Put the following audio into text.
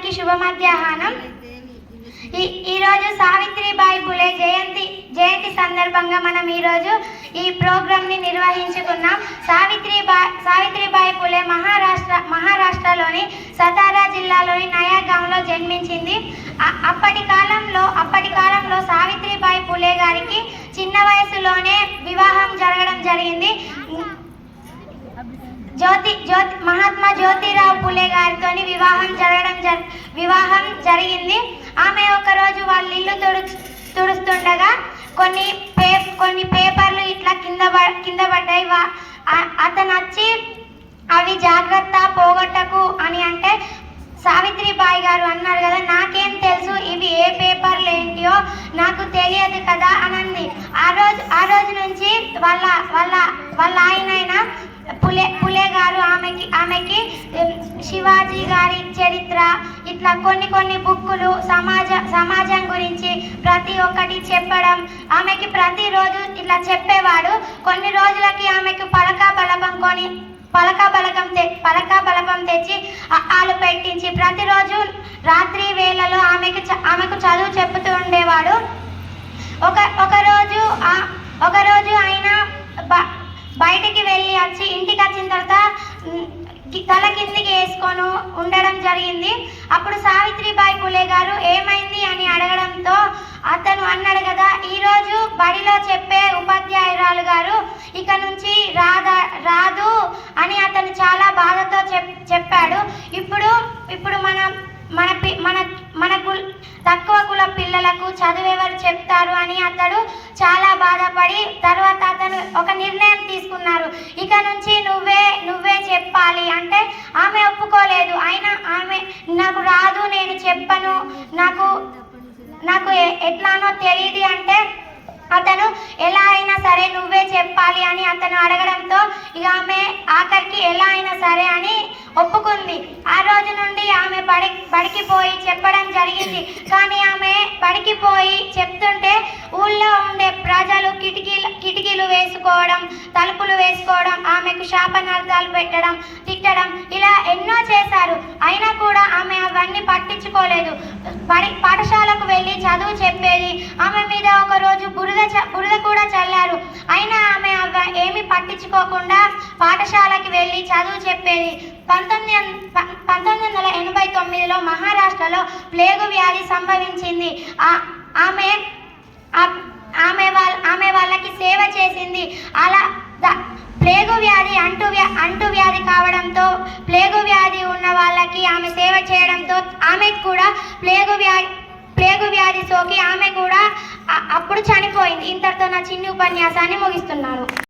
అందరికీ శుభ మధ్యాహ్నం. ఈరోజు సావిత్రిబాయి పులే జయంతి సందర్భంగా మనం ఈరోజు ఈ ప్రోగ్రామ్ని నిర్వహించుకున్నాం. సావిత్రిబాయి పులే మహారాష్ట్రలోని సతారా జిల్లాలోని నయాగాంలో జన్మించింది. అప్పటి కాలంలో సావిత్రిబాయి పులే గారికి చిన్న వయసులోనే వివాహం జరగడం జరిగింది. మహాత్మా జ్యోతిరావు పులే గారితో వివాహం జరిగింది. ఆమె ఒకరోజు వాళ్ళ ఇల్లు తుడుస్తుండగా కొన్ని పేపర్లు ఇట్లా కింద పడ్డాయి. అతను వచ్చి అవి జాగ్రత్త పోగొట్టకు అని అంటే సావిత్రిబాయి గారు అన్నారు కదా, నాకేం తెలుసు ఇవి ఏ పేపర్లు ఏంటియో నాకు తెలియదు కదా అనంది. ఆ రోజు నుంచి వాళ్ళ ఆయన పులే గారు ఆమెకి శివాజీ గారి చరిత్ర ఇట్లా కొన్ని బుక్కులు సమాజం గురించి ప్రతి ఒక్కటి చెప్పడం ఆమెకి ప్రతిరోజు ఇట్లా చెప్పేవాడు. కొన్ని రోజులకి ఆమెకు పలకా బలపం తెచ్చి ఆలు పెట్టించి ప్రతిరోజు రాత్రి వేళలో ఆమెకు చదువు చెప్పుతూ ఉండేవాడు. ఒకరోజు ఆయన బయటికి వెళ్ళి వచ్చి ఇంటికి వచ్చిన తర్వాత తల కిందికి వేసుకొని ఉండడం జరిగింది. అప్పుడు సావిత్రిబాయి పులే గారు ఏమైంది అని అడగడంతో అతను అన్నాడు కదా, ఈరోజు బడిలో చెప్పే ఉపాధ్యాయురాలు గారు ఇక నుంచి రాదు అని అతను చాలా బాధతో చెప్పాడు. ఇప్పుడు మనకు తక్కువ కుల పిల్లలకు చదువు ఎవరు చెప్తారు అని అతడు చాలా బాధపడి తర్వాత అతను ఒక నిర్ణయం తీసుకున్నారు. ఇక నుంచి నువ్వే చెప్పాలి అంటే ఆమె ఒప్పుకోలేదు. ఆమె నాకు రాదు, నేను చెప్పను, నాకు ఎట్లానో తెలియదు అంటే అతను ఎలా అయినా సరే నువ్వే చెప్పాలి అని అతను అడగడంతో ఇక ఆమె ఆఖరికి ఎలా అయినా సరే అని ఒప్పుకుంది. ఆ రోజు నుండి ఆమె బడికి పోయి చెప్పడం జరిగింది. కానీ ఆమె బడికి పోయి చెప్తుంటే ఊళ్ళో ఉండే ప్రజలు కిటికీలు వేసుకోవడం, తలుపులు వేసుకోవడం, ఆమెకు శాపనార్థాలు పెట్టడం, తిట్టడం ఇలా ఎన్నో చేశారు. అయినా కూడా ఆమె అవన్నీ పట్టించుకోలేదు. పాఠశాలకు వెళ్ళి చదువు చెప్పేది. ఆమె మీద ఒకరోజు బురద కూడా చల్లారు. అయినా ఆమె ఏమి పట్టించుకోకుండా పాఠశాలకి వెళ్ళి చదువు చెప్పేది. 1989లో మహారాష్ట్రలో ప్లేగు వ్యాధి సంభవించింది. ఆమె వాళ్ళకి సేవ చేసింది. అలా ప్లేగు వ్యాధి అంటు వ్యాధి కావడంతో ప్లేగు వ్యాధి ఉన్న వాళ్ళకి ఆమె సేవ చేయడంతో ఆమెకు కూడా ప్లేగు వ్యాధి సోకి ఆమె కూడా అప్పుడు చనిపోయింది. ఇంతటితో నా చిన్ని ఉపన్యాసాన్ని ముగిస్తున్నాను.